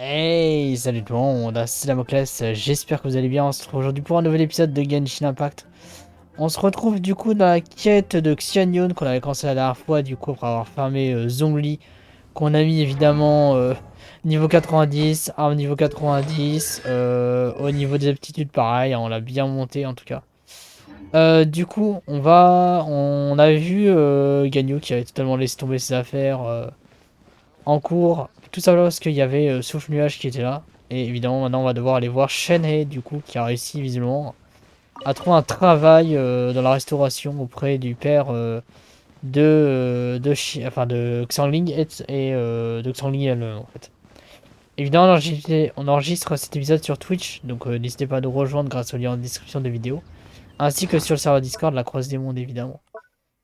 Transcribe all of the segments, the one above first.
Hey, salut tout le monde, c'est Damoclès, j'espère que vous allez bien. On se retrouve aujourd'hui pour un nouvel épisode de Genshin Impact. On se retrouve du coup dans la quête de Xianyun qu'on avait commencé la dernière fois, du coup après avoir fermé Zhongli, qu'on a mis évidemment niveau 90, arme niveau 90, au niveau des aptitudes pareil, on l'a bien monté en tout cas. Du coup, on a vu Ganyu qui avait totalement laissé tomber ses affaires en cours, tout simplement parce qu'il y avait Souffle Nuage qui était là. Et évidemment, maintenant, on va devoir aller voir Shenhei, du coup, qui a réussi visiblement à trouver un travail dans la restauration auprès du père enfin, de Xiangling et de Xiangling elle-même, en fait. Évidemment, on enregistre cet épisode sur Twitch, donc n'hésitez pas à nous rejoindre grâce au lien en description de vidéo, ainsi que sur le serveur Discord, la crosse des mondes, évidemment.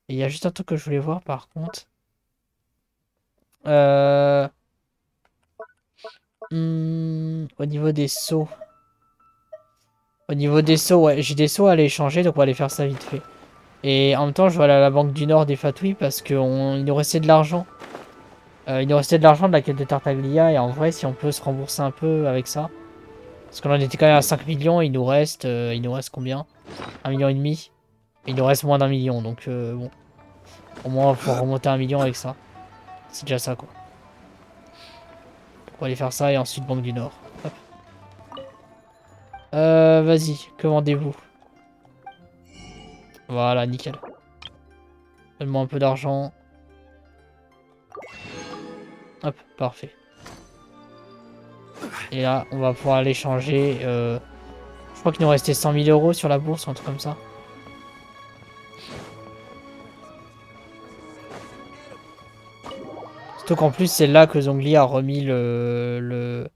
Et il y a juste un truc que je voulais voir, par contre. Euh... au niveau des sauts. Au niveau des sauts, ouais, j'ai des sauts à aller échanger, donc on va aller faire ça vite fait. Et en même temps, je vais aller à la banque du Nord des Fatouilles parce qu'il nous restait de l'argent. Il nous restait de l'argent de la quête de Tartaglia et en vrai, si on peut se rembourser un peu avec ça. Parce qu'on en était quand même à 5 millions, il nous reste combien? 1,5 million. Il nous reste moins d'1 million, donc bon. Au moins, on va pouvoir remonter 1 million avec ça. C'est déjà ça, quoi. On va aller faire ça et ensuite banque du Nord. Hop. Vas-y, commandez-vous. Voilà, nickel. Donne-moi un peu d'argent. Hop, parfait. Et là, on va pouvoir aller changer. Je crois qu'il nous restait 100 000 euros sur la bourse, un truc comme ça. Surtout qu'en plus, c'est là que Zhongli a remis le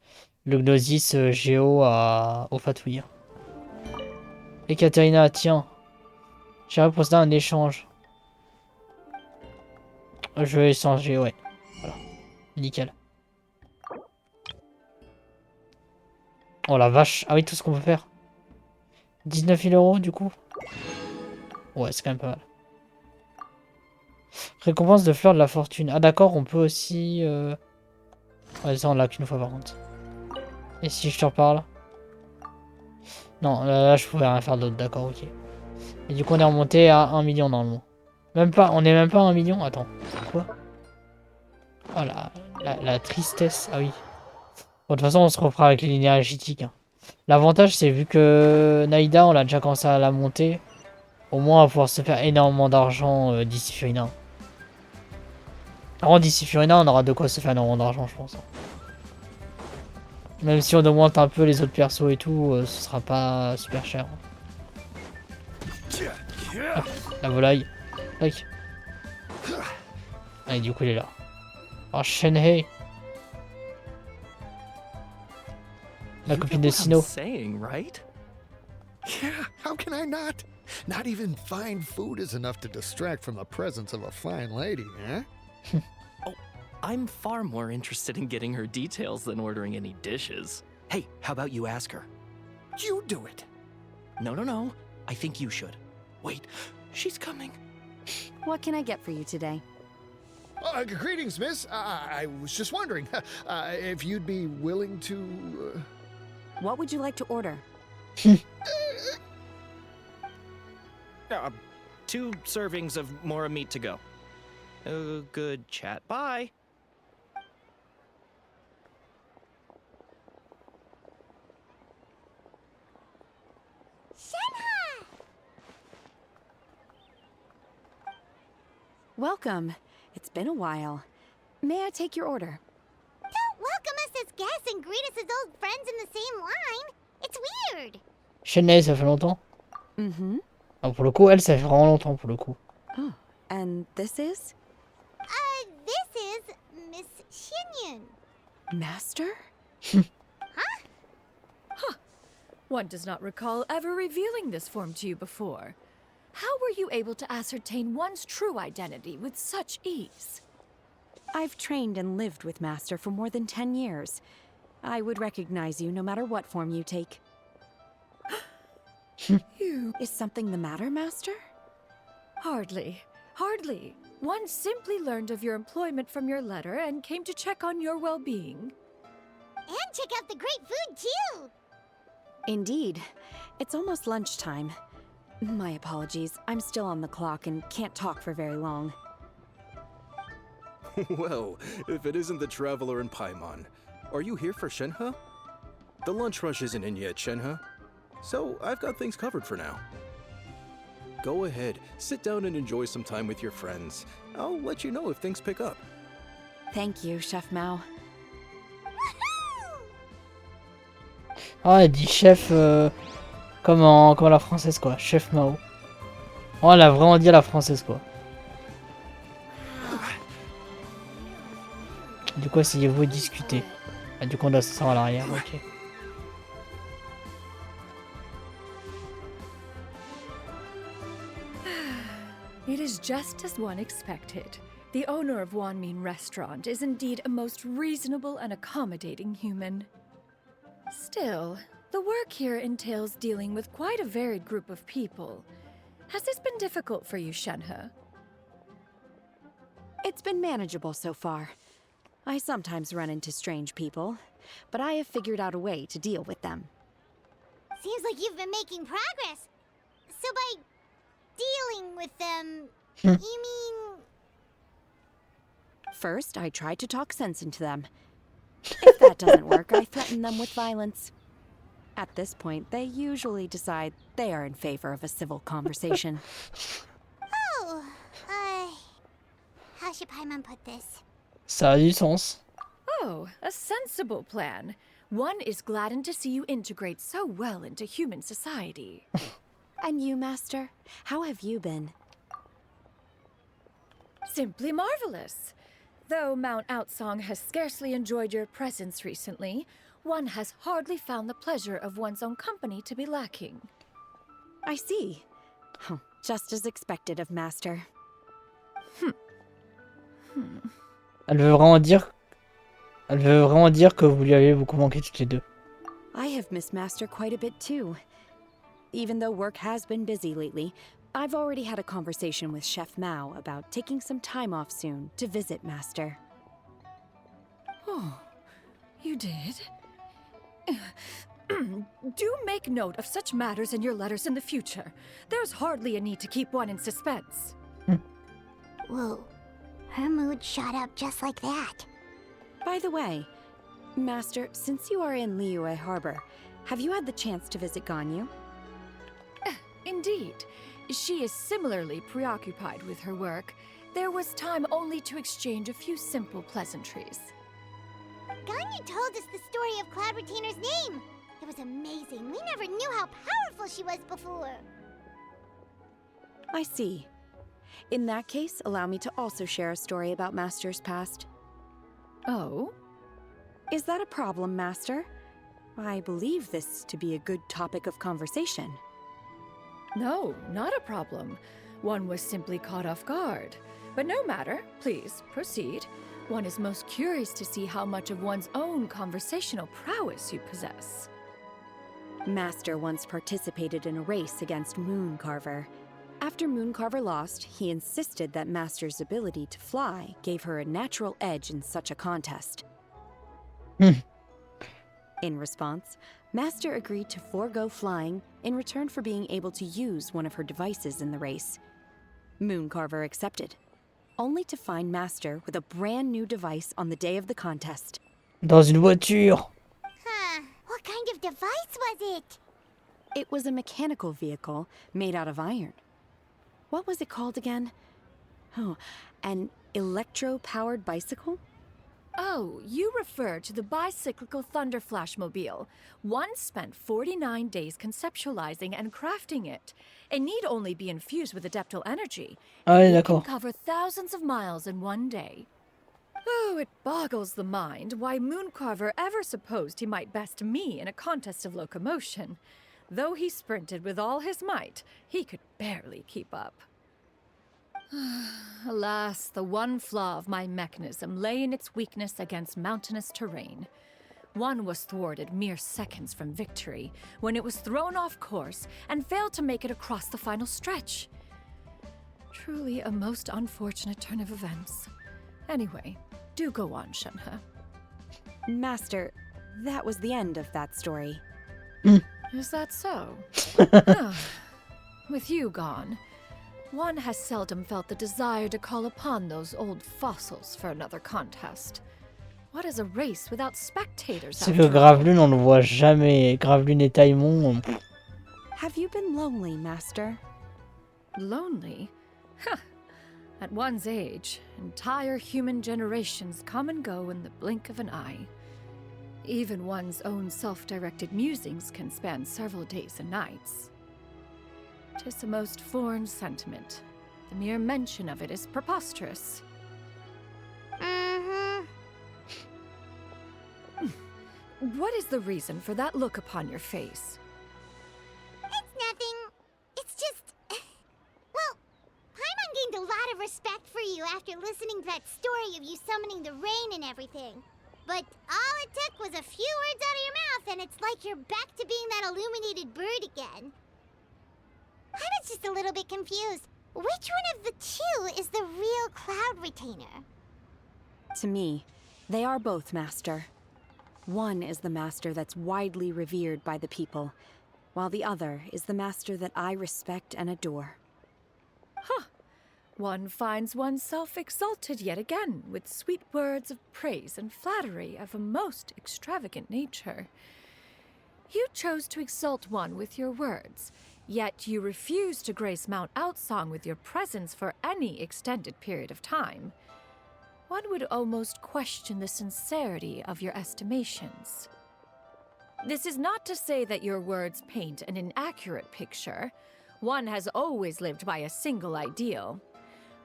Gnosis Géo au Fatouille. Et Katerina, tiens. J'aimerais procéder à un échange. Je vais échanger, ouais. Voilà. Nickel. Oh la vache. Ah oui, tout ce qu'on peut faire. 19 000 euros, du coup. Ouais, c'est quand même pas mal. Récompense de fleurs de la fortune. Ah d'accord, on peut aussi... Ouais, ça on l'a qu'une fois par contre. Et si je te reparle? Non, là je pouvais rien faire d'autre, d'accord, ok. Et du coup on est remonté à 1 million normalement. Même pas, on est même pas à 1 million. Attends, quoi? Oh la tristesse, ah oui. Bon, de toute façon on se refera avec les lignes énergétiques, hein. L'avantage c'est vu que Naïda on l'a déjà commencé à la monter. Au moins on va pouvoir se faire énormément d'argent d'ici Furina. Alors d'ici Furina on aura de quoi se faire énormément d'argent je pense. Même si on augmente un peu les autres persos et tout, ce sera pas super cher. Hop, la volaille. Tac. Allez, du coup, il est là. Oh, Shenhei. La copine de Sino. Saying, right? Yeah, how can I not? Not even fine food is enough to distract from the presence of a fine lady, eh? Oh, I'm far more interested in getting her details than ordering any dishes. Hey, how about you ask her? You do it. No. I think you should. Wait, she's coming. What can I get for you today? Greetings, miss. I was just wondering if you'd be willing to... What would you like to order? 2 servings of more meat to go. Good chat. Bye. Welcome. It's been a while. May I take your order? Don't welcome us as guests and greet us as old friends in the same line. It's weird. Shenhei, ça fait longtemps. Mm-hmm. Ah, pour le coup, elle, ça fait vraiment longtemps pour le coup. Oh, and this is? This is Miss Xinyun. Master? One does not recall ever revealing this form to you before. How were you able to ascertain one's true identity with such ease? I've trained and lived with Master for more than 10 years. I would recognize you no matter what form you take. You... Is something the matter, Master? Hardly. One simply learned of your employment from your letter and came to check on your well-being. And And check out the great food, too! Indeed. It's almost lunchtime. My apologies. I'm still on the clock and can't talk for very long. Well, if it isn't the traveler in Paimon, are you here for Shenhe? The lunch rush isn't in yet, Shenhe. So I've got things covered for now. Go ahead, sit down and enjoy some time with your friends. I'll let you know if things pick up. Thank you, Chef Mao. Ah, elle dit chef comme à la française quoi, chef Mao. Oh, elle a vraiment dit à la française quoi. Du coup, essayez-vous de discuter. Ah, du coup, on doit se à l'arrière, ok. It is just as one expected. The owner of Wanmin Restaurant is indeed a most reasonable and accommodating human. Still, the work here entails dealing with quite a varied group of people. Has this been difficult for you, Shenhe? It's been manageable so far. I sometimes run into strange people, but I have figured out a way to deal with them. Seems like you've been making progress. So by dealing with them, Hmm. you mean... First, I try to talk sense into them. If that doesn't work, I threaten them with violence. At this point, they usually decide they are in favor of a civil conversation. Oh, how should Paimon put this? Ça a du sens. Oh, a sensible plan. One is gladdened to see you integrate so well into human society. And you, Master? How have you been? Simply marvelous. Though Mount Outsong has scarcely enjoyed your presence recently, one has hardly found the pleasure of one's own company to be lacking. I see. Oh, just as expected of Master. Elle veut vraiment dire que vous lui avez beaucoup manqué toutes les deux. I have missed Master quite a bit too. Even though work has been busy lately, I've already had a conversation with Chef Mao about taking some time off soon to visit Master. Oh, you did? Do make note of such matters in your letters in the future. There's hardly a need to keep one in suspense. Whoa, her mood shot up just like that. By the way, Master, since you are in Liyue Harbor, have you had the chance to visit Ganyu? Indeed. She is similarly preoccupied with her work. There was time only to exchange a few simple pleasantries. Ganyu told us the story of Cloud Retainer's name. It was amazing. We never knew how powerful she was before. I see. In that case, allow me to also share a story about Master's past. Oh? Is that a problem, Master? I believe this to be a good topic of conversation. No, not a problem. One was simply caught off guard. But no matter, please, proceed. One is most curious to see how much of one's own conversational prowess you possess. Master once participated in a race against Mooncarver. After Mooncarver lost, he insisted that Master's ability to fly gave her a natural edge in such a contest. In response, Master agreed to forego flying in return for being able to use one of her devices in the race. Mooncarver accepted, only to find Master with a brand new device on the day of the contest. Dans une voiture. Huh, what kind of device was it? It was a mechanical vehicle made out of iron. What was it called again? Oh, an electro-powered bicycle? Oh, you refer to the bicyclical Thunder Flashmobile. One spent 49 days conceptualizing and crafting it. It need only be infused with adeptal energy. Ah oui, It can d'accord. cover thousands of miles in one day. Oh, it boggles the mind why Mooncarver ever supposed he might best me in a contest of locomotion. Though he sprinted with all his might, he could barely keep up. Alas, the one flaw of my mechanism lay in its weakness against mountainous terrain. One was thwarted mere seconds from victory, when it was thrown off course and failed to make it across the final stretch. Truly a most unfortunate turn of events. Anyway, do go on, Shenhe. Master, That was the end of that story. Is that so? With you gone, one has seldom felt the desire to call upon those old fossils for another contest. What is a race without spectators? C'est que Gravelune, on le voit jamais. Gravelune et Paimon. Have you been lonely, Master? Lonely? Huh. At one's age, entire human generations come and go in the blink of an eye. Even one's own self-directed musings can span several days and nights. 'Tis a most foreign sentiment. The mere mention of it is preposterous. What is the reason for that look upon your face? It's nothing. It's just... Well, Paimon gained a lot of respect for you after listening to that story of you summoning the rain and everything. But all it took was a few words out of your mouth and it's like you're back to being that illuminated bird again. I was just a little bit confused. Which one of the two is the real Cloud Retainer? To me, they are both, Master. One is the Master that's widely revered by the people, while the other is the Master that I respect and adore. Huh. One finds oneself exalted yet again with sweet words of praise and flattery of a most extravagant nature. You chose to exalt one with your words, yet you refuse to grace Mount Outsong with your presence for any extended period of time. One would almost question the sincerity of your estimations. This is not to say that your words paint an inaccurate picture. One has always lived by a single ideal.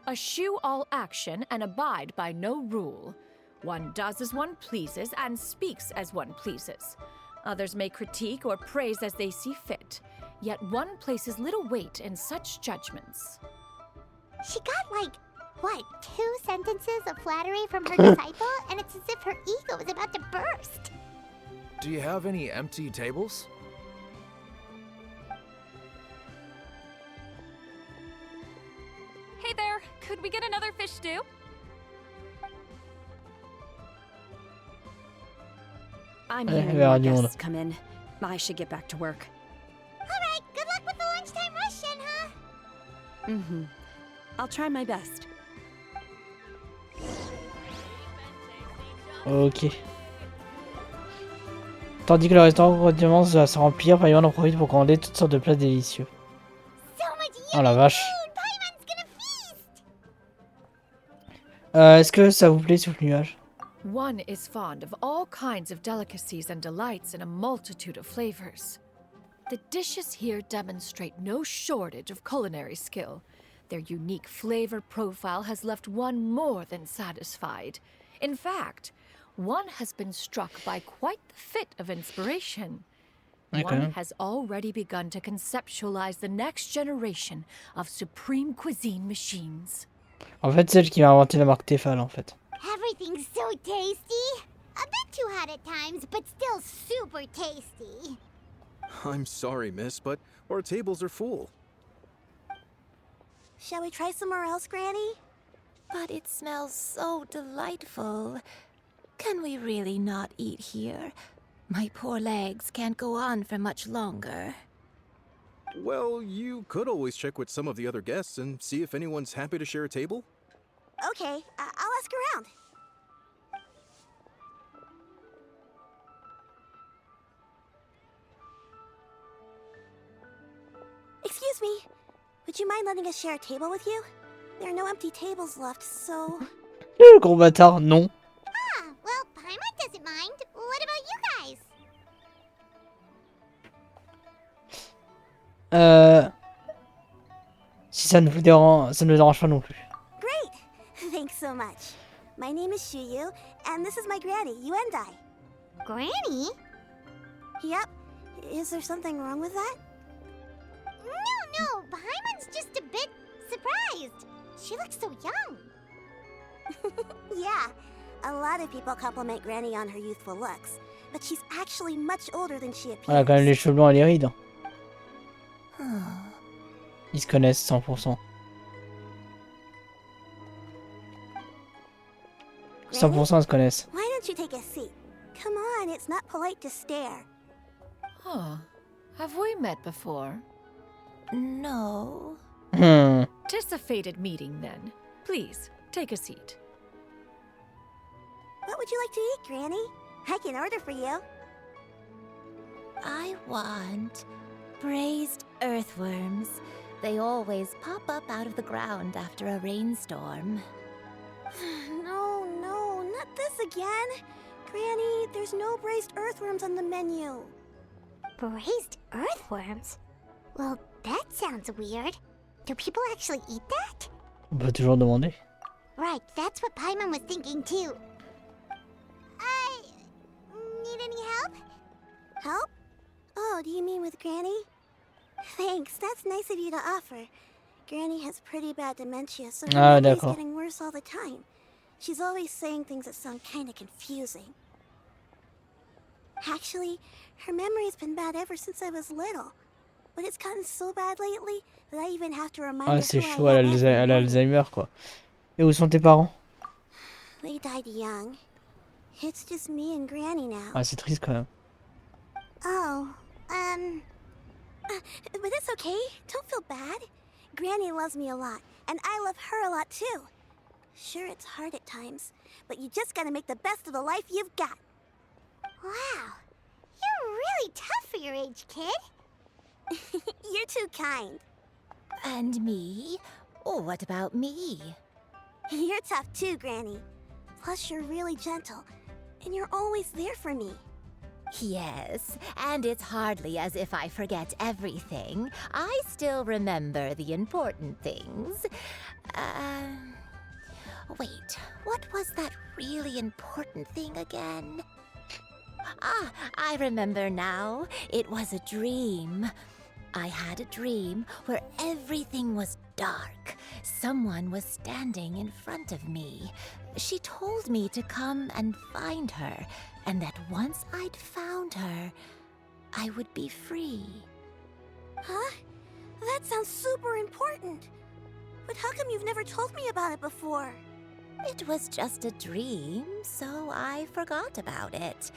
Eschew all action and abide by no rule. One does as one pleases and speaks as one pleases. Others may critique or praise as they see fit, yet one places little weight in such judgments. She got like, what, 2 sentences of flattery from her disciple? And it's as if her ego was about to burst. Do you have any empty tables? Hey there, could we get another fish stew? I'm hearing more guests come in. I should get back to work. Alright, good luck with the lunchtime rush, Shenhe. Mm-hmm. I'll try my best. Ok. Tandis que le restaurant commence à se remplir, Paimon en profite pour commander toutes sortes de plats délicieux. So much Oh la vache. food! Paimon's gonna feast! Est-ce que ça vous plaît sous le nuage? One is fond of all kinds of delicacies and delights in a multitude of flavors. The dishes here demonstrate no shortage of culinary skill. Their unique flavor profile has left one more than satisfied. In fact, one has been struck by quite the fit of inspiration. One has already begun to conceptualize the next generation of supreme cuisine machines. En fait, c'est elle qui a inventé la marque Tefal, en fait. Everything's so tasty! A bit too hot at times, but still super tasty. I'm sorry, miss, but our tables are full. Shall we try somewhere else, Granny? But it smells so delightful. Can we really not eat here? My poor legs can't go on for much longer. Well, you could always check with some of the other guests and see if anyone's happy to share a table. Okay, I'll ask around. Excuse me. Would you mind letting us share a table with you? There are no empty tables left, so... Le gros bâtard, non. Ah, well, Paimon doesn't mind. What about you guys? Si ça ne vous dérange, ça ne me dérange pas non plus. Great! Thanks so much. My name is Shuyu, and this is my granny, Yuendai. Granny? Yep. Is there something wrong with that? No, Paimon's just a bit surprised. She looks so young. Yeah, a lot of people compliment Granny on her youthful looks, but she's actually much older than she appears. Elle a quand même les cheveux blancs et les rides. Ils se connaissent 100%. 100% ils se connaissent. Why don't you take a seat? Come on, it's not polite to stare. Huh. Have we met before? No. Hmm. Tis a fated meeting, then. Please, take a seat. What would you like to eat, Granny? I can order for you. I want braised earthworms. They always pop up out of the ground after a rainstorm. No, not this again. Granny, there's no braised earthworms on the menu. Braised earthworms? Well, that sounds weird. Do people actually eat that? On peut toujours demander. Right, that's what Paimon was thinking too. Need any help? Help? Oh, do you mean with Granny? Thanks, that's nice of you to offer. Granny has pretty bad dementia, so her memory's getting worse all the time. She's always saying things that sound kinda confusing. Actually, her memory's been bad ever since I was little. But it's gotten so bad lately that I even have to remind her C'est who chaud, I elle am a every morning. Alzheimer quoi. Et où sont tes parents? They died young. It's just me and Granny now. Ah, c'est triste quand même. Oh, but it's okay. Don't feel bad. Granny loves me a lot, and I love her a lot too. Sure, it's hard at times, but you just gotta make the best of the life you've got. Wow, you're really tough for your age, kid. You're too kind. And me? Oh, what about me? You're tough too, Granny. Plus, you're really gentle, and you're always there for me. Yes, and it's hardly as if I forget everything. I still remember the important things. Wait, what was that really important thing again? Ah, I remember now. It was a dream. I had a dream where everything was dark. Someone was standing in front of me. She told me to come and find her, and that once I'd found her, I would be free. Huh? That sounds super important. But how come you've never told me about it before? It was just a dream, so I forgot about it.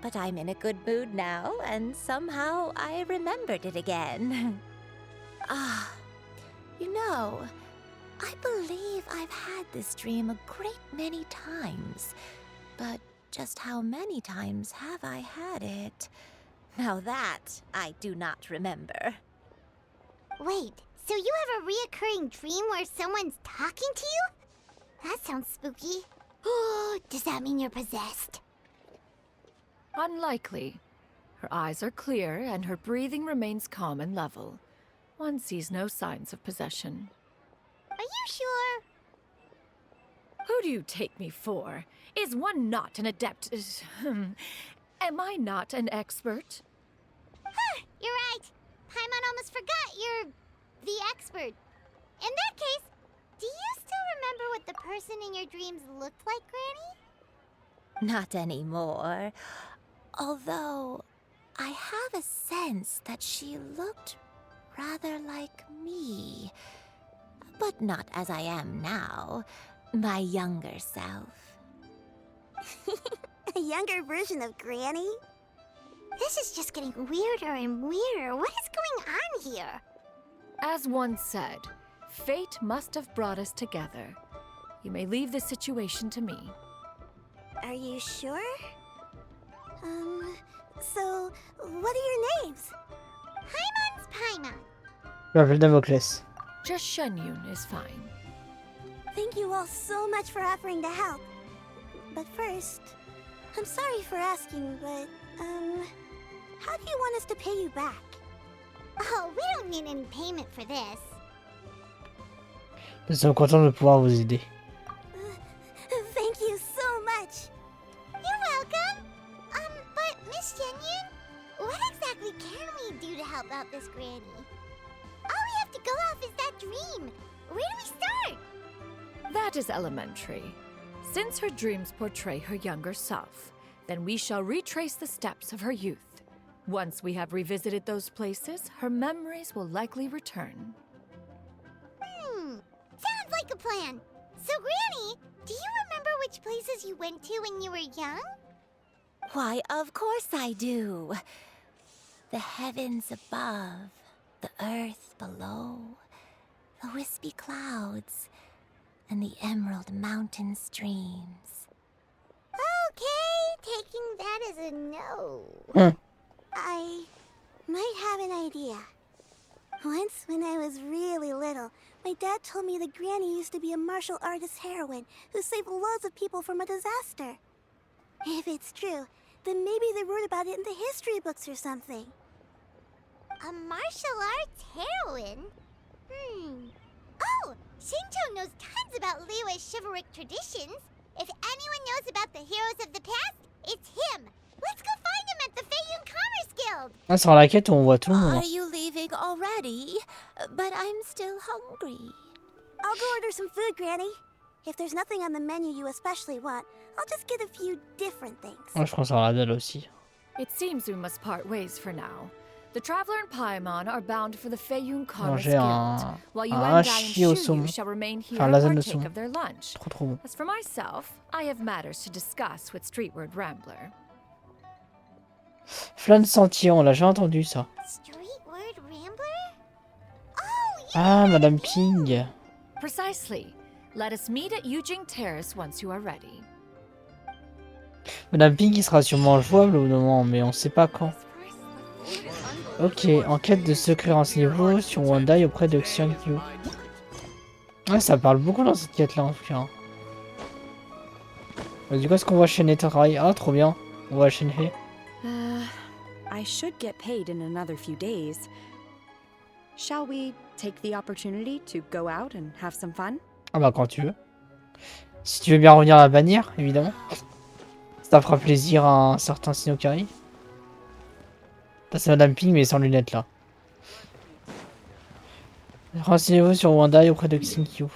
But I'm in a good mood now, and somehow I remembered it again. You know, I believe I've had this dream a great many times. But just how many times have I had it? Now that I do not remember. Wait, so you have a reoccurring dream where someone's talking to you? That sounds spooky. Oh, does that mean you're possessed? Unlikely. Her eyes are clear, and her breathing remains calm and level. One sees no signs of possession. Are you sure? Who do you take me for? Is one not an adept? Am I not an expert? Huh, you're right. Paimon almost forgot you're the expert. In that case, do you still remember what the person in your dreams looked like, Granny? Not anymore. Although, I have a sense that she looked rather like me. But not as I am now. My younger self. A younger version of Granny? This is just getting weirder and weirder. What is going on here? As one said, fate must have brought us together. You may leave this situation to me. Are you sure? So, what are your names? Paimon's Paimon. Je m'appelle Damoclès. Just Shenyun is fine. Thank you all so much for offering to help. But first, I'm sorry for asking, but, how do you want us to pay you back? Oh, we don't need any payment for this. Nous sommes contents de pouvoir vous aider. Thank you so much. You're welcome. But Miss Shenyun, what exactly can we do to help out this granny? All we have to go off is that dream. Where do we start? That is elementary. Since her dreams portray her younger self, then we shall retrace the steps of her youth. Once we have revisited those places, her memories will likely return. Sounds like a plan. So, Granny, do you remember which places you went to when you were young? Why, of course I do. The heavens above, the earth below, the wispy clouds, and the emerald mountain streams. Okay, taking that as a no. I might have an idea. Once, when I was really little, my dad told me that Granny used to be a martial artist heroine who saved loads of people from a disaster. If it's true, then maybe they wrote about it in the history books or something. A martial arts heroine? Oh, Shinto knows tons about Liyue's chivalric traditions. If anyone knows about the heroes of the past, it's him. Let's go find him at the Feiyun Commerce Guild. Ah, sur la quête, on voit tout le monde. Are you leaving already? But I'm still hungry. I'll go order some food, Granny. If there's nothing on the menu you especially want, I'll just get a few different things. Moi, je pense à la dalle aussi. It seems we must part ways for now. The traveler and Paimon are bound for the Feiyun Commerce Manger Guild, while Yuan un Dai and hachis au Shu saumon. shall remain here Enfin, and lasagne de partake saumon. of their lunch. Trop bon. As for myself, I have matters to discuss with Streetward Rambler. Flan sentier, on l'a déjà entendu ça. Streetward Rambler? Oh, yeah! Ah, Madame Ping. Precisely. Let us meet at Yujing Terrace once you are ready. Madame Ping, il sera sûrement jouable au moment, mais on sait pas quand. Ok, enquête de secret renseignement sur Wandai auprès de Xiangyu. Ouais, ça parle beaucoup dans cette quête là en tout cas. Du coup, est-ce qu'on voit Shenhe travailler? Ah, trop bien. On voit Shenhe. I should get paid in another few days. Shall we take the opportunity to go out and have some fun? Ah bah quand tu veux. Si tu veux bien revenir à la bannière, évidemment. Ça fera plaisir à un certain Sinokari. Ça c'est Madame Ping mais sans lunettes là. Renseignez-vous sur Wandai auprès de Xinkyu.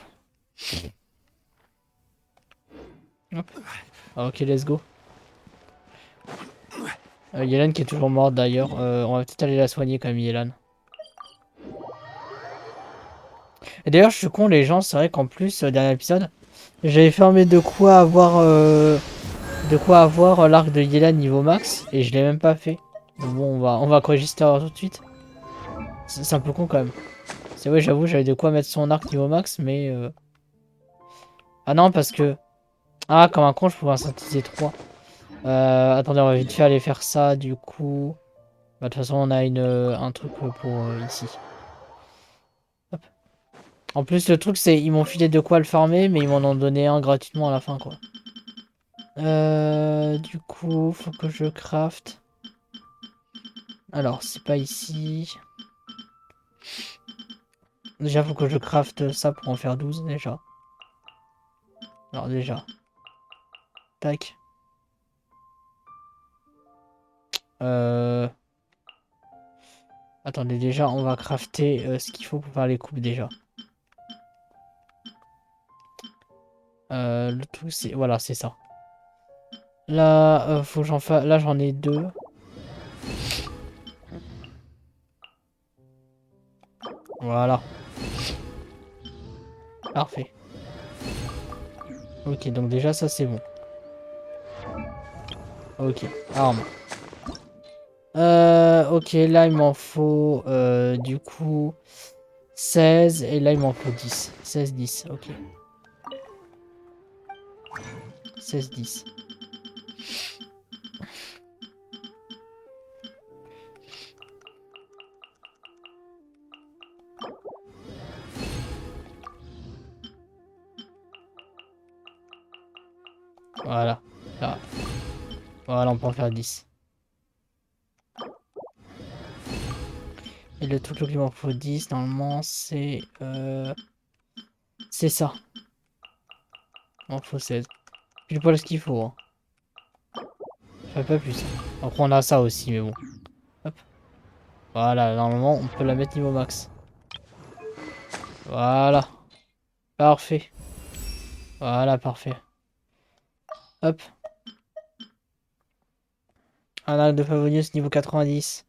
Hop. Ah, ok, let's go. Yelan qui est toujours morte d'ailleurs. On va peut-être aller la soigner quand même, Yelan. Et d'ailleurs, je suis con, les gens. C'est vrai qu'en plus, dernier épisode, j'avais fermé de quoi avoir l'arc de Yelan niveau max. Et je l'ai même pas fait. Donc bon, on va corriger cette erreur tout de suite. C'est un peu con quand même. C'est vrai, j'avoue, j'avais de quoi mettre son arc niveau max, mais... Ah non, parce que... Ah, comme un con, je pouvais en synthétiser 3. Attendez, on va vite fait aller faire ça, du coup... Bah, de toute façon, on a un truc pour ici. Hop. En plus, le truc, c'est ils m'ont filé de quoi le farmer, mais ils m'en ont donné un gratuitement à la fin, quoi. Du coup, faut que je craft. Alors, c'est pas ici. Déjà, faut que je crafte ça pour en faire 12, déjà. Alors, déjà. Tac. Attendez, déjà, on va crafter ce qu'il faut pour faire les coupes, déjà. Le tout, c'est... Voilà, c'est ça. Là, faut que j'en fasse... Là, j'en ai 2. Voilà. Parfait. Ok, donc déjà, ça, c'est bon. Ok, arme. Ok, là, il m'en faut, du coup, 16. Et là, il m'en faut 10. 16, 10, ok. 16, 10. Voilà. Là. Voilà, on peut en faire 10. Et le truc qu'il m'en faut 10, normalement, c'est... C'est ça. Il m'en faut 16. Pile poil ce qu'il faut. Hein. Enfin, pas plus. Après, on a ça aussi, mais bon. Hop. Voilà, normalement, on peut la mettre niveau max. Voilà. Parfait. Voilà, parfait. Hop. Un arc de Favonius niveau 90.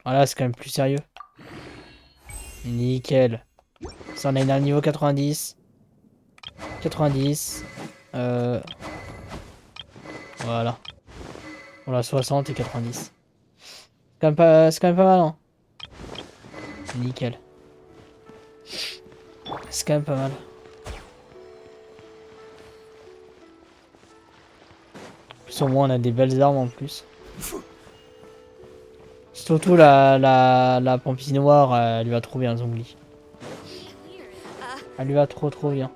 Voilà, c'est quand même plus sérieux. Nickel. Ça, on a une arme niveau 90. 90. Voilà. On a 60 et 90. C'est quand même pas mal, hein. Nickel. C'est quand même pas mal. Plus au moins on a des belles armes en plus. Surtout la pampinoire, elle lui va trop bien, Zongli. Elle lui va trop bien.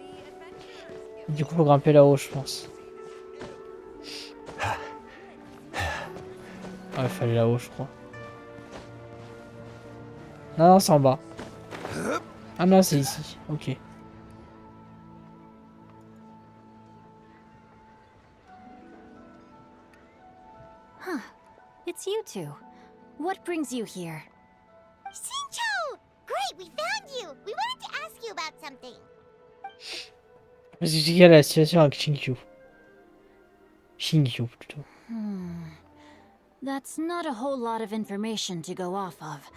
Du coup faut grimper là-haut je pense. Ouais, il fallait là-haut je crois. Non, c'est en bas. Ah non, c'est ici. Ok. Huh. It's you two. What brings you here? Shincho! Great, we found you! We wanted to ask you about something. Parce que c'est la situation avec Shinkyu. Shinkyu plutôt. That's not a whole lot of information to go off of.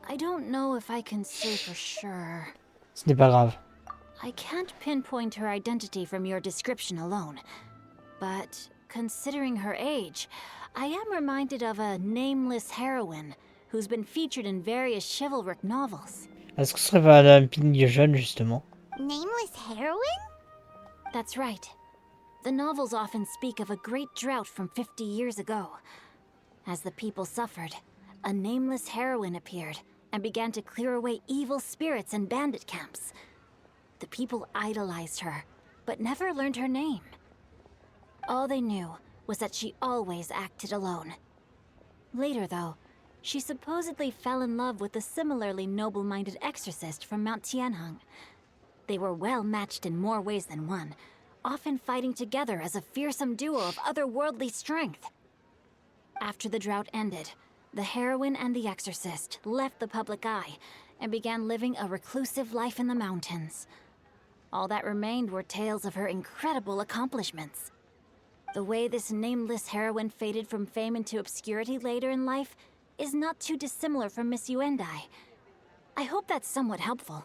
I don't know if I can say for sure. Ce n'est pas grave. I can't pinpoint her identity from your description alone. But considering her age, I am reminded of a nameless heroine who's been featured in various chivalric novels. Est-ce que ce serait pas la ping jeune justement? Nameless heroine? That's right. The novels often speak of a great drought from 50 years ago. As the people suffered, a nameless heroine appeared and began to clear away evil spirits and bandit camps. The people idolized her, but never learned her name. All they knew was that she always acted alone. Later, though, she supposedly fell in love with a similarly noble-minded exorcist from Mount Tianheng. They were well matched in more ways than one, often fighting together as a fearsome duo of otherworldly strength. After the drought ended, the heroine and the exorcist left the public eye and began living a reclusive life in the mountains. All that remained were tales of her incredible accomplishments. The way this nameless heroine faded from fame into obscurity later in life is not too dissimilar from Miss Yuendai. I hope that's somewhat helpful.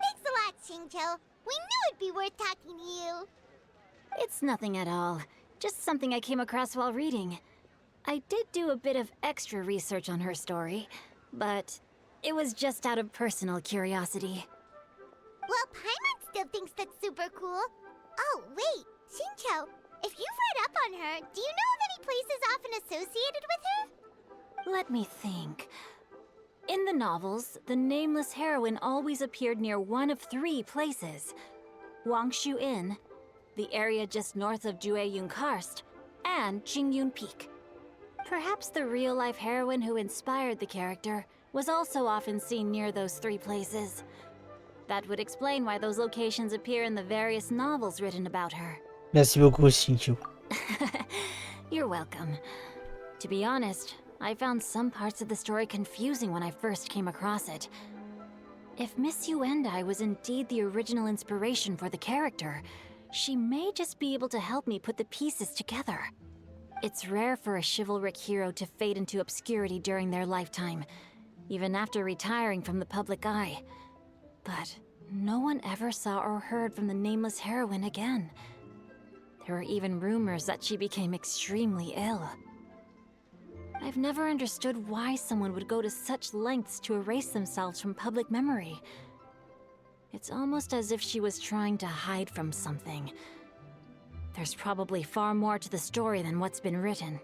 Thanks a lot, Shincho. We knew it'd be worth talking to you. It's nothing at all. Just something I came across while reading. I did do a bit of extra research on her story, but it was just out of personal curiosity. Well, Paimon still thinks that's super cool. Oh, wait, Shincho, if you've read up on her, do you know of any places often associated with her? Let me think. In the novels, the nameless heroine always appeared near one of 3 places. Wangshu Inn, the area just north of Jueyun Karst, and Qingyun Peak. Perhaps the real-life heroine who inspired the character was also often seen near those 3 places. That would explain why those locations appear in the various novels written about her. Merci beaucoup, Shinkyu. You're welcome. To be honest, I found some parts of the story confusing when I first came across it. If Miss Yuendai was indeed the original inspiration for the character, she may just be able to help me put the pieces together. It's rare for a chivalric hero to fade into obscurity during their lifetime, even after retiring from the public eye. But no one ever saw or heard from the nameless heroine again. There were even rumors that she became extremely ill. I've never understood why someone would go to such lengths to erase themselves from public memory. It's almost as if she was trying to hide from something. There's probably far more to the story than what's been written.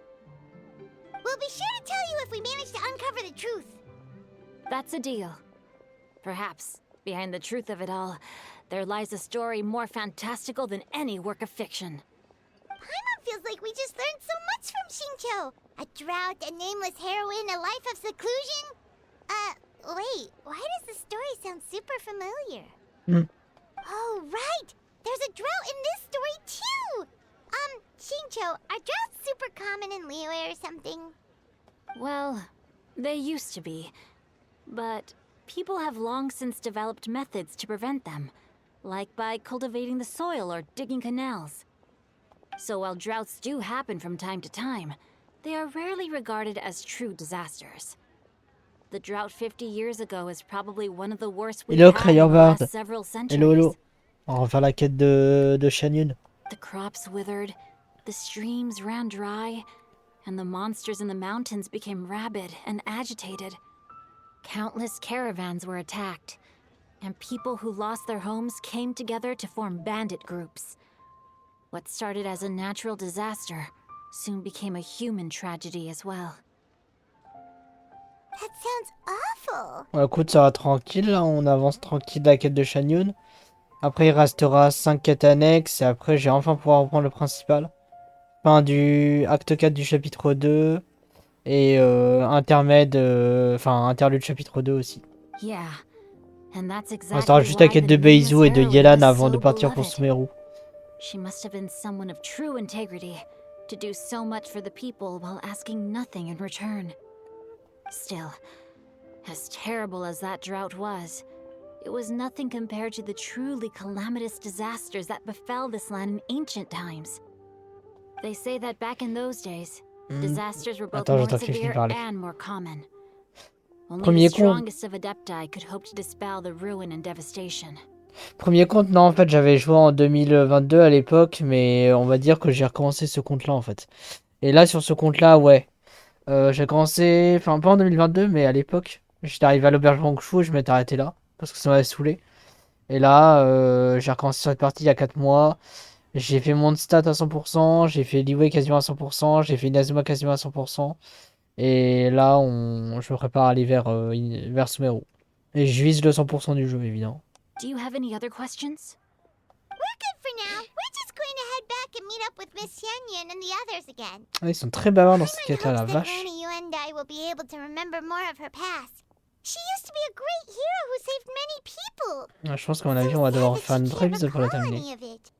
We'll be sure to tell you if we manage to uncover the truth. That's a deal. Perhaps, behind the truth of it all, there lies a story more fantastical than any work of fiction. Paimon feels like we just learned so much from Shincho. A drought, a nameless heroine, a life of seclusion. Wait, why does the story sound super familiar? Oh, right! There's a drought in this story, too! Shincho, are droughts super common in Liyue or something? Well, they used to be. But people have long since developed methods to prevent them, like by cultivating the soil or digging canals. So while droughts do happen from time to time, they are rarely regarded as true disasters. The drought 50 years ago is probably one of the worst we've had in the last several centuries. Hello. On va refaire la quête de Shanyun. The crops withered, the streams ran dry, and the monsters in the mountains became rabid and agitated. Countless caravans were attacked, and people who lost their homes came together to form bandit groups. What started as a natural disaster soon became a human tragedy as well. That sounds awful. Ouais, écoute, ça va tranquille, là. On avance tranquille de la quête de Shanyun. Après, il restera 5 quêtes annexes. Et après, j'ai enfin pouvoir reprendre le principal. Fin du acte 4 du chapitre 2. Et intermède... Enfin, interlude chapitre 2 aussi. Yeah, and that's On exactly restera juste la why quête the de nameless Beizu et de heroine Yelan was avant de so partir pour beloved. Sumeru. She must have been someone of true integrity, to do so much for the people while asking nothing in return. Still, as terrible as that drought was, it was nothing compared to the truly calamitous disasters that befell this land in ancient times. They say that back in those days, disasters were both Attends, more j'entends que je finis de severe parler. and more common. Only Premier the compte. strongest of Adepti could hope to dispel the ruin and devastation. Premier compte, non, en fait, j'avais joué en 2022 à l'époque, mais on va dire que j'ai recommencé ce compte-là, en fait. Et là, sur ce compte-là, ouais. J'ai commencé, enfin, pas en 2022, mais à l'époque. J'étais arrivé à l'auberge Wangshu et je m'étais arrêté là, parce que ça m'avait saoulé. Et là, j'ai recommencé cette partie il y a 4 mois. J'ai fait mon stat à 100%, j'ai fait Liwei quasiment à 100%, j'ai fait Inazuma quasiment à 100%. Et là, je me prépare à aller vers Sumeru. Et je vise le 100% du jeu, évidemment. Do you have any other questions? We're good for now. We're just going to head back and meet up with Miss Xianyun and the others again. Ah, ils sont très bavards dans cette Paimon quête-là, la hopes that vache. Lady Yuendai will be able to remember more of her past. She used to be a great hero who saved many people. Ah, je pense qu'à mon avis, on va devoir faire un autre Can't épisode pour la recall terminer. any of it.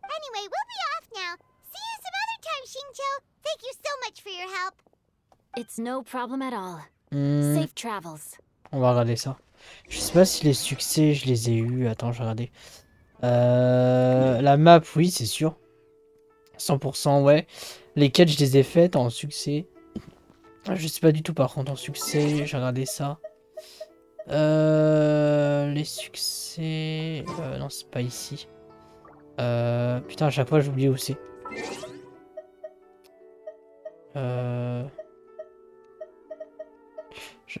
Anyway, we'll be off now. See you some other time, Xingqiu. Thank you so much for your help. It's no problem at all. Hmm, Safe travels. on va regarder ça. Je sais pas si les succès, je les ai eus. Attends, je vais regarder. La map, oui, c'est sûr. 100%, ouais. Les quêtes, je les ai faites en succès. Je sais pas du tout, par contre, en succès. J'ai regardé ça. Les succès... non, c'est pas ici. Putain, à chaque fois, j'oublie où c'est.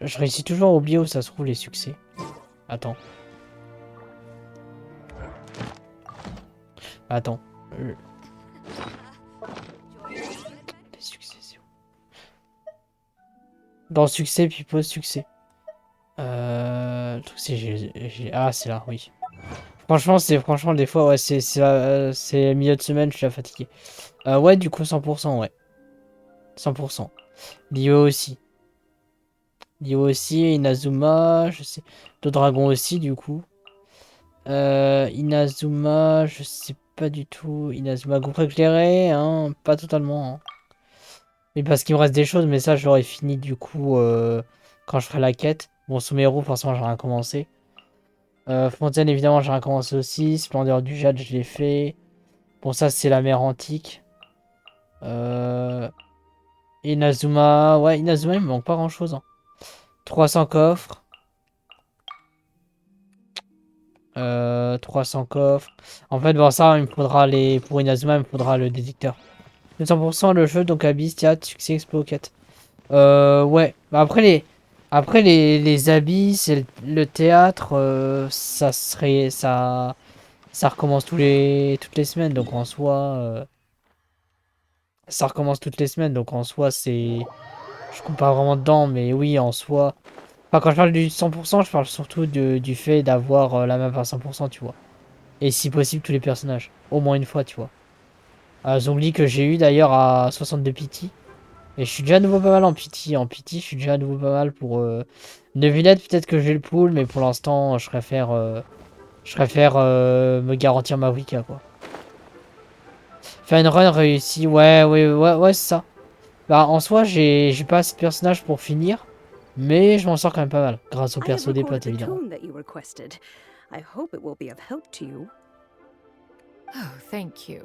Je réussis toujours à oublier où ça se trouve, les succès. Attends. Attends. Les succès, c'est où? Dans succès, puis post-succès. Le truc, c'est... Ah, c'est là, oui. Franchement, des fois, ouais, c'est milieu de semaine, je suis là fatigué. Ouais, du coup, 100%, ouais. 100%. Lio aussi. Lio aussi, Inazuma, je sais. Deux dragons aussi, du coup. Inazuma, je sais pas du tout. Inazuma, groupe éclairé, hein, pas totalement. Hein. Mais parce qu'il me reste des choses, mais ça, je l'aurais fini, du coup, quand je ferai la quête. Bon, Sumeru, forcément, j'ai rien commencé. Fontaine, évidemment, j'ai rien commencé aussi. Splendeur du Jade, je l'ai fait. Bon, ça, c'est la mer antique. Inazuma, ouais, Inazuma, il me manque pas grand-chose. Hein. 300 coffres. 300 coffres. En fait, bon, ça, il me faudra les... Pour Inazuma, il me faudra le détecteur. 200% le jeu, donc Abyss, théâtre, succès, expo, quête. Ouais. Bah, après, les abysses et le théâtre, ça serait... Ça recommence toutes les semaines, donc en soi... Ça recommence toutes les semaines, donc en soi, c'est... Je compte pas vraiment dedans, mais oui, en soi... Enfin, quand je parle du 100%, je parle surtout du fait d'avoir la map à 100%, tu vois. Et si possible, tous les personnages. Au moins une fois, tu vois. Zongli que j'ai eu d'ailleurs à 62 pity. Et je suis déjà à nouveau pas mal en pity. En pity, je suis déjà à nouveau pas mal pour... Neuvillette, peut-être que j'ai le pool, mais pour l'instant, je préfère me garantir ma wika, quoi. Faire une run réussie, ouais, c'est ça. Bah, en soi, j'ai pas assez de personnages pour finir. Mais je m'en sors quand même pas mal, grâce au perso des potes, évidemment. I hope it will be of help to you. Oh, thank you.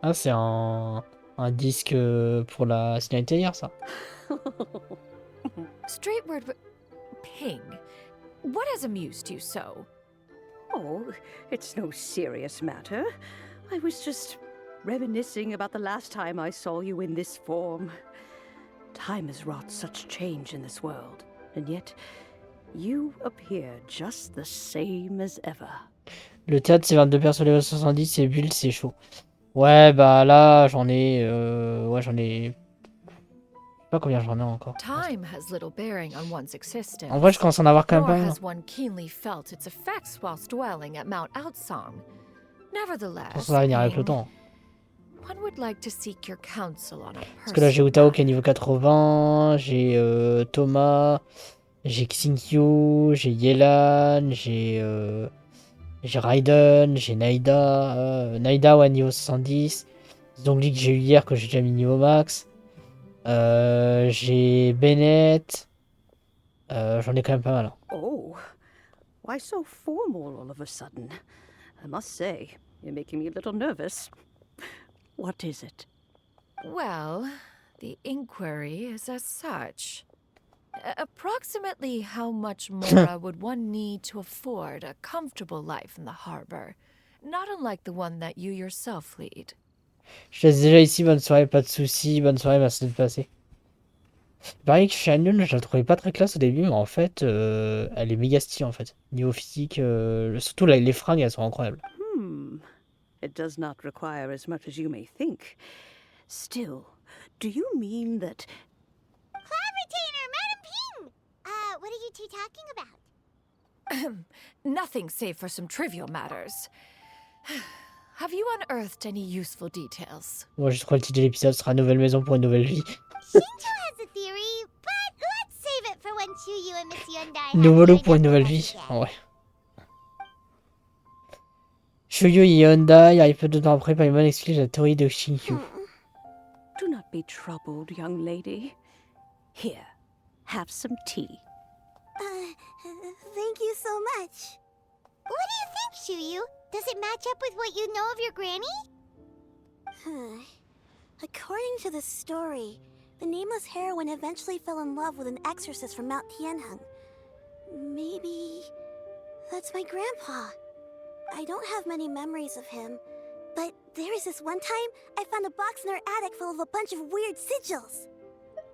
Ah, c'est un disque pour la signalité hier, ça. Straightward, Ping, what has amused you so? Oh, it's no serious matter. I was just reminiscing about the last time I saw you in this form. Time has wrought such change in this world, and yet you appear just the same as ever. Le théâtre, c'est 22 persos level 70, et build, c'est chaud. Ouais, bah là, j'en ai... Ouais, j'en ai... Je sais pas combien j'en ai encore. Time has little bearing on one's existence. En vrai, je commence à en avoir quand même Nor pas mal. has one keenly felt its effects whilst dwelling at Mount Outsong. Nevertheless, Ça va venir avec le temps. one would like to seek your counsel on a Parce que là, j'ai personal Utao qui est niveau 80, j'ai Thomas, j'ai Xinkyu, j'ai Yelan, j'ai Raiden, j'ai Naida, Naida ouais, niveau 70, Zhongli que j'ai eu hier que j'ai déjà mis niveau max, j'ai Bennett, j'en ai quand même pas mal. Hein. Oh, why so formal all of a sudden? I must say, you're making me a little nervous. What is it? Well, the inquiry is as such. Approximately how much more would one need to afford a comfortable life in the harbor, not unlike the one that you yourself lead? Je laisse déjà ici, bonne soirée, pas de soucis, bonne soirée, merci de passer. Pareil que Shannon, je la trouvais pas très classe au début, mais en fait, elle est méga stylée en fait. Niveau physique, surtout là, les fringues, elles sont incroyables. It does not require as much as you may think. Still, do you mean that... Retainer, Madam Ping! What are you two talking about? Nothing save for some trivial matters. Have you unearthed any useful details? Moi, je crois que le titre de l'épisode sera Nouvelle maison pour une nouvelle vie. Shinto has a theory, but let's save it for when Chuyu and Miss Yundai Nouveau lot pour une nouvelle vie. Ouais. Shuyu et Hyundai arrivent peu de temps après, Paimon explique la théorie de Shinkyu. Do not be troubled, young lady. Here, have some tea. Thank you so much. What do you think, Shuyu? Does it match up with what you know of your granny? According to the story, the nameless heroine eventually fell in love with an exorcist from Mount Tianheng. Maybe that's my grandpa. I don't have many memories of him, but there was this one time I found a box in our attic full of a bunch of weird sigils.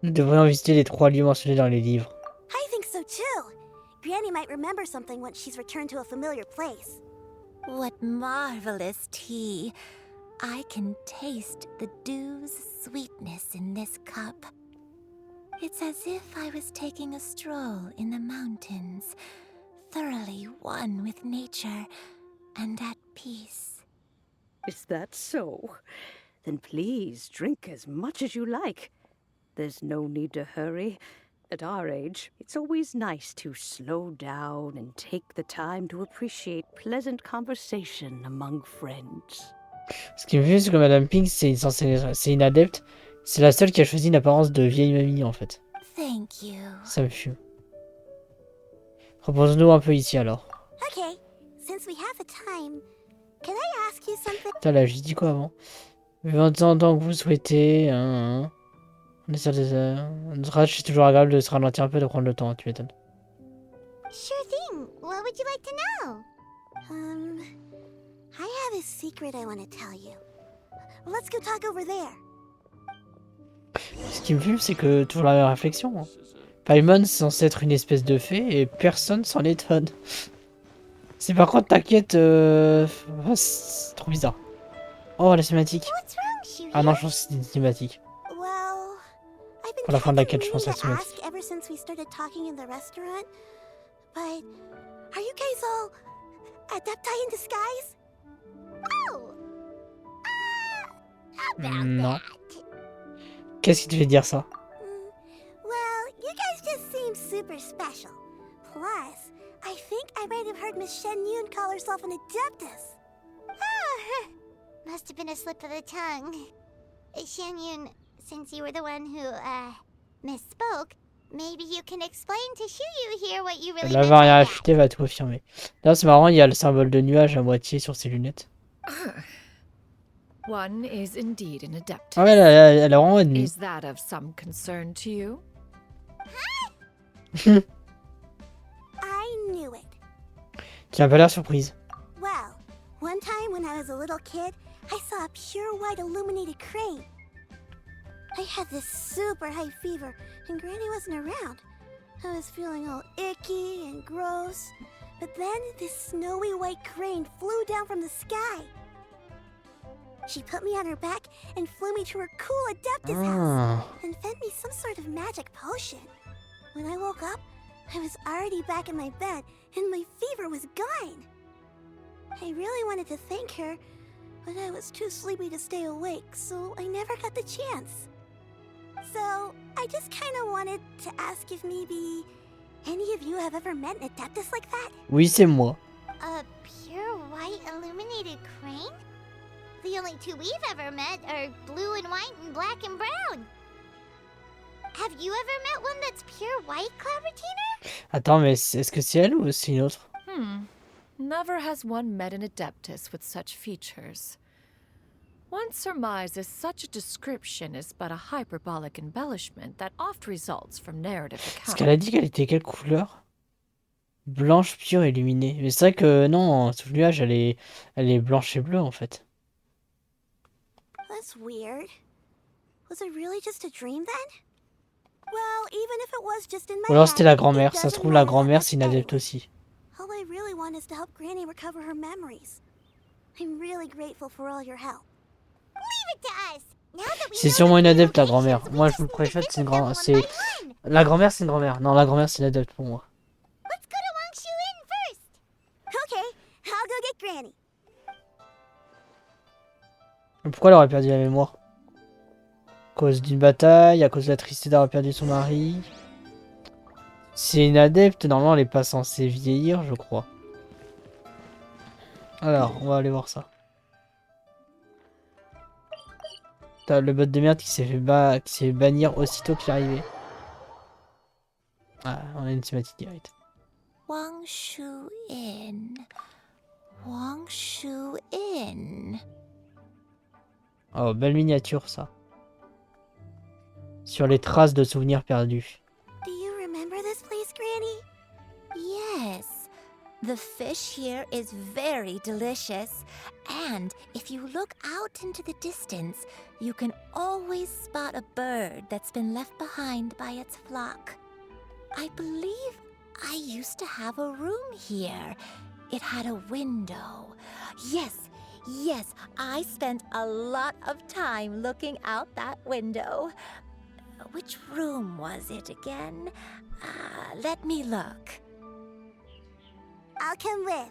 Nous devrions visiter les 3 lieux mentionnés dans les livres. I think so too. Granny might remember something once she's returned to a familiar place. What marvelous tea. I can taste the dew's sweetness in this cup. It's as if I was taking a stroll in the mountains, thoroughly one with nature and at peace. Is that so? Then please drink as much as you like. There's no need to hurry. At our age, it's always nice to slow down and take the time to appreciate pleasant conversation among friends. Ce qui me fait, c'est que Madame Pink, c'est une adepte. C'est la seule qui a choisi une apparence de vieille mamie, en fait. Thank you. Ça me fume. Repose-nous un peu ici, alors. Okay, since we have the time, can I ask you something? Putain, là, j'ai dit quoi avant? 20 ans que vous souhaitez. On essaie de... C'est toujours agréable de se ralentir un peu, de prendre le temps, tu m'étonnes. Sure thing. What would you like to know? I have a secret I want to tell you. Let's go talk over there. Ce qui me fume, c'est que toujours la même réflexion. Hein. Paimon, c'est censé être une espèce de fée et personne s'en étonne. C'est par contre, t'inquiète, c'est trop bizarre. Oh, la cinématique. Ah non, je pense que c'est une cinématique. Pour la fin de la quête, je pense à la cinématique. Ever since we started talking in the restaurant, but are you guys all adepti in disguise? Oh, how about Non. that? Qu'est-ce qui te fait dire ça? Well, you guys just seem super special. Plus, I think I might have heard Miss Shen Yun call herself an adeptus. Oh, must have been a slip of the tongue. Shen Yun, since you were the one who, misspoke, maybe you can explain to Shuyu here what you really La meant variant by affûtée va tout affirmer. Là, c'est marrant, il y a le symbole de nuage à moitié sur ses lunettes. One is indeed an adeptus. Ah ouais, elle a vraiment ennemi. Is that of some concern to you? I knew it. Tu n'as pas l'air surprise. was a little kid, I saw a pure white illuminated crane. I had this super high fever, and Granny wasn't around. I was feeling all icky and gross. But then this snowy white crane flew down from the sky. She put me on her back and flew me to her cool Adeptus house and fed me some sort of magic potion. When I woke up, I was already back in my bed and my fever was gone. I really wanted to thank her, but I was too sleepy to stay awake, so I never got the chance. So, I just kind of wanted to ask if maybe any of you have ever met an Adeptus like that? Oui, c'est moi. A pure white illuminated crane? The only two we've ever met are blue and white and black and brown. Have you ever met one that's pure white, Cloud Retainer? Attends, mais est-ce que c'est elle ou c'est une autre? Never has one met an Adeptus with such features. One surmises such a description is but a hyperbolic embellishment that oft results from narrative Est-ce accounts. qu'elle a dit qu'elle était quelle couleur? Blanche pure illuminée. Mais c'est vrai que non, Souvenir, elle est blanche et bleue en fait. That's weird. Was it really just a dream then? Well, even if it was just in Ou my alors c'était la head, grand-mère. it Ça se doesn't trouve, la matter that grand-mère, much c'est une adepte anyway. aussi. All I really want is to help Granny recover her memories. I'm really grateful for all your help. Leave it to us. Now that we C'est know sûrement the une adepte, la locations, grand-mère. we Moi, je just vous le need to préfère, c'est visit une them grand... one c'est... by one. La grand-mère, c'est une grand-mère. Non, la grand-mère, c'est une adepte pour moi. Let's go to Wang Shu Inn first. Okay, I'll go get Granny. Mais pourquoi elle aurait perdu la mémoire? À cause d'une bataille, à cause de la tristesse d'avoir perdu son mari. C'est une adepte, normalement elle est pas censée vieillir, je crois. Alors, on va aller voir ça. T'as le bot de merde qui s'est fait bannir aussitôt qu'il est arrivé. Ah, on a une cinématique directe. Wang Shu Inn. Wang Shu Inn. Oh, belle miniature ça. Sur les traces de souvenirs perdus. Do you remember this place, Granny? Yes. The fish here is very delicious. And if you look out into the distance, you can always spot a bird that's been left behind by its flock. I believe I used to have a room here. It had a window. Yes, I spent a lot of time looking out that window. Which room was it again? Let me look. I'll come with.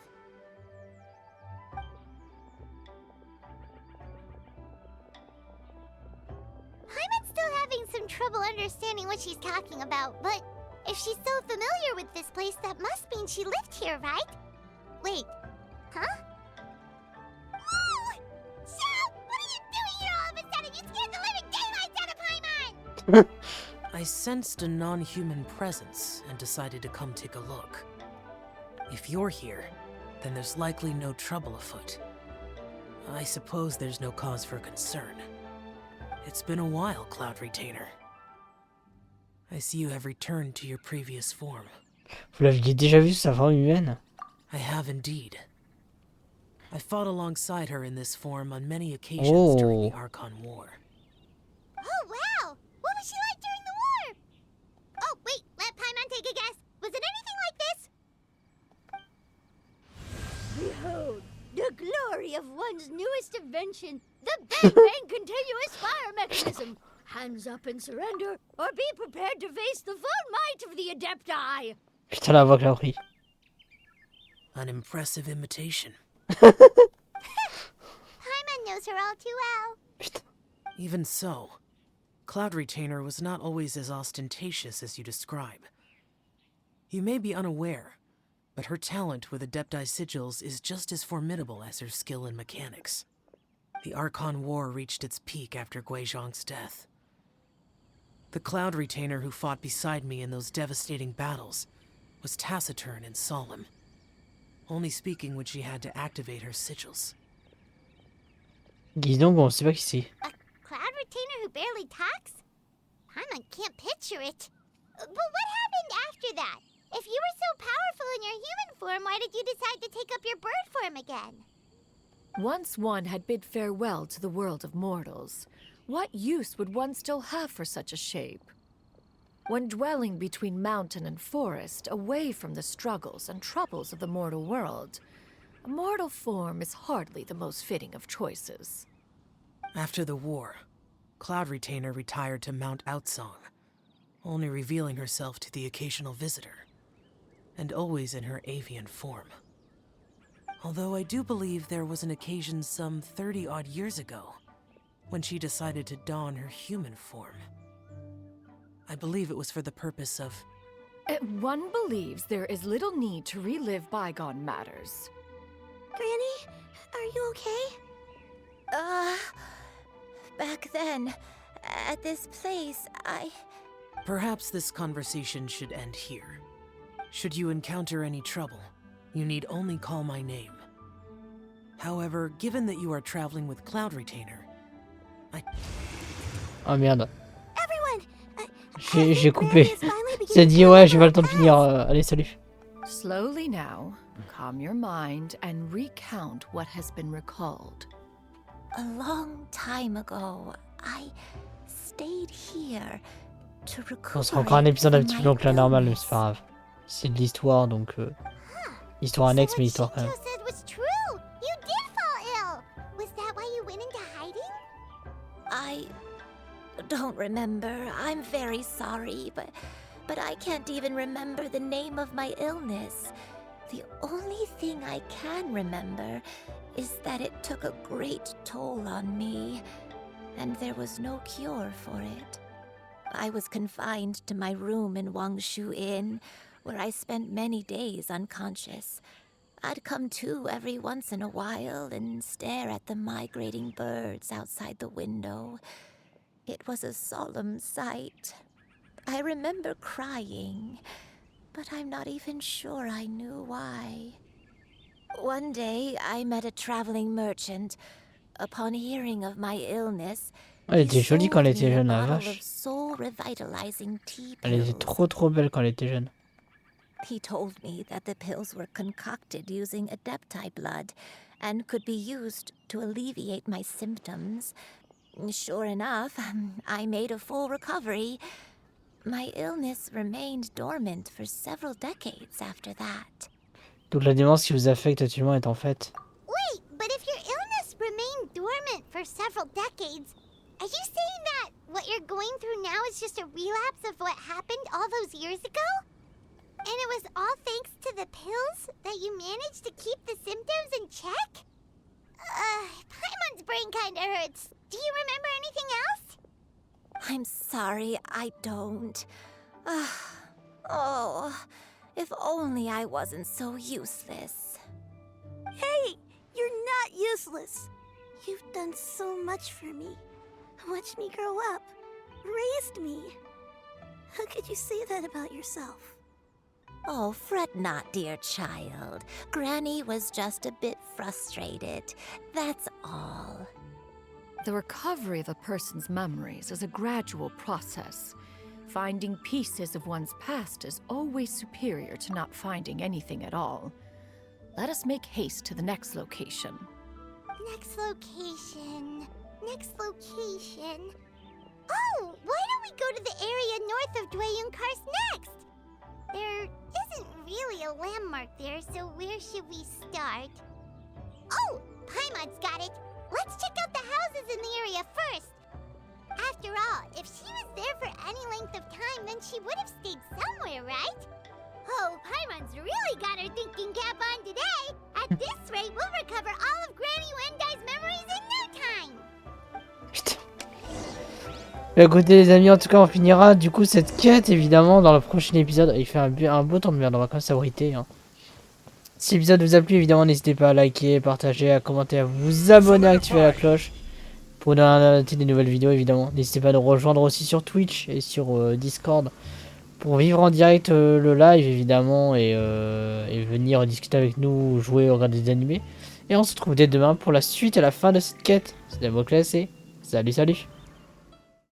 Paimon's still having some trouble understanding what she's talking about, but if she's so familiar with this place, that must mean she lived here, right? Wait, huh? Whoa! Shao! What are you doing here all of a sudden? You scared the living daylights out of Paimon! I sensed a non-human presence and decided to come take a look. If you're here, then there's likely no trouble afoot. I suppose there's no cause for concern. It's been a while, Cloud Retainer. I see you have returned to your previous form. Vous l'aviez déjà vu sa forme humaine? I have indeed. I fought alongside her in this form on many occasions during the Archon War. Oh, wow! What was she like during the war? Oh, wait, let Paimon take a guess. Was it anything like this? Behold, the glory of one's newest invention, the Bang Bang Continuous Fire Mechanism. Hands up and surrender, or be prepared to face the full might of the Adepti. Putain, la voix que j'ai appris. An impressive imitation. Paimon knows her all too well. Even so, Cloud Retainer was not always as ostentatious as you describe. You may be unaware, but her talent with Adepti sigils is just as formidable as her skill in mechanics. The Archon War reached its peak after Guizhong's death. The Cloud Retainer who fought beside me in those devastating battles was taciturn and solemn, only speaking when she had to activate her sigils. Dis donc, on sait pas qui c'est. A Cloud Retainer who barely talks? Paimon can't picture it. But what happened after that? If you were so powerful in your human form, why did you decide to take up your bird form again? Once one had bid farewell to the world of mortals, what use would one still have for such a shape? When dwelling between mountain and forest, away from the struggles and troubles of the mortal world, a mortal form is hardly the most fitting of choices. After the war, Cloud Retainer retired to Mount Outsong, only revealing herself to the occasional visitor, and always in her avian form. Although I do believe there was an occasion some 30-odd years ago, when she decided to don her human form. I believe it was for the purpose of... One believes there is little need to relive bygone matters. Granny, are you okay? Back then, at this place, Perhaps this conversation should end here. Should you encounter any trouble, you need only call my name. However, given that you are traveling with Cloud Retainer, Ah merde. Everyone, J'ai coupé. Ça dit ouais, j'ai pas le temps de finir. Allez, salut. Slowly now, calm your mind and recount what has been recalled. a long time ago, I stayed here to recuperate. On sera encore un épisode un petit peu plus long que la normale, mais c'est pas grave. C'est de l'histoire, donc histoire annexe, mais histoire quand même. I don't remember. I'm very sorry, but I can't even remember the name of my illness. The only thing I can remember is that it took a great toll on me, and there was no cure for it. I was confined to my room in Wangshu Inn, where I spent many days unconscious. I'd come to every once in a while and stare at the migrating birds outside the window. It was a solemn sight. I remember crying, but I'm not even sure I knew why. One day, I met a traveling merchant. Upon hearing of my illness, Elle était jolie quand elle était jeune, la bottle vache. of soul-revitalizing tea Elle était pills. trop belle quand elle était jeune. He told me that the pills were concocted using Adepti blood and could be used to alleviate my symptoms. Sure enough, I made a full recovery. My illness remained dormant for several decades after that. Donc la démence qui vous affecte actuellement est en fait... Wait, but if your illness remained dormant for several decades, are you saying that what you're going through now is just a relapse of what happened all those years ago? And it was all thanks to the pills that you managed to keep the symptoms in check? Paimon's brain kinda hurts. Do you remember anything else? I'm sorry, I don't. Oh, if only I wasn't so useless. Hey, you're not useless. You've done so much for me. Watched me grow up. Raised me. How could you say that about yourself? Oh, fret not, dear child. Granny was just a bit frustrated. That's all. The recovery of a person's memories is a gradual process. Finding pieces of one's past is always superior to not finding anything at all. Let us make haste to the next location. Next location. Oh, why don't we go to the area north of Dwayunkars next? There isn't really a landmark there, so where should we start? Oh, Paimon's got it. Let's check out the houses in the area first. After all, if she was there for any length of time, then she would have stayed somewhere, right? Oh, Paimon's really got her thinking cap on today. At this rate, we'll recover all of Granny Wendai's memories in no time. Putain. Écoutez les amis, en tout cas on finira du coup cette quête évidemment dans le prochain épisode. Il fait un beau temps de merde, on va quand même s'abriter. Hein. Si l'épisode vous a plu, évidemment n'hésitez pas à liker, partager, à commenter, à vous abonner, à activer la cloche pour donner des nouvelles vidéos évidemment. N'hésitez pas à nous rejoindre aussi sur Twitch et sur Discord pour vivre en direct le live évidemment et venir discuter avec nous, jouer, regarder des animés. Et on se retrouve dès demain pour la suite et la fin de cette quête. C'était Damoclès et salut.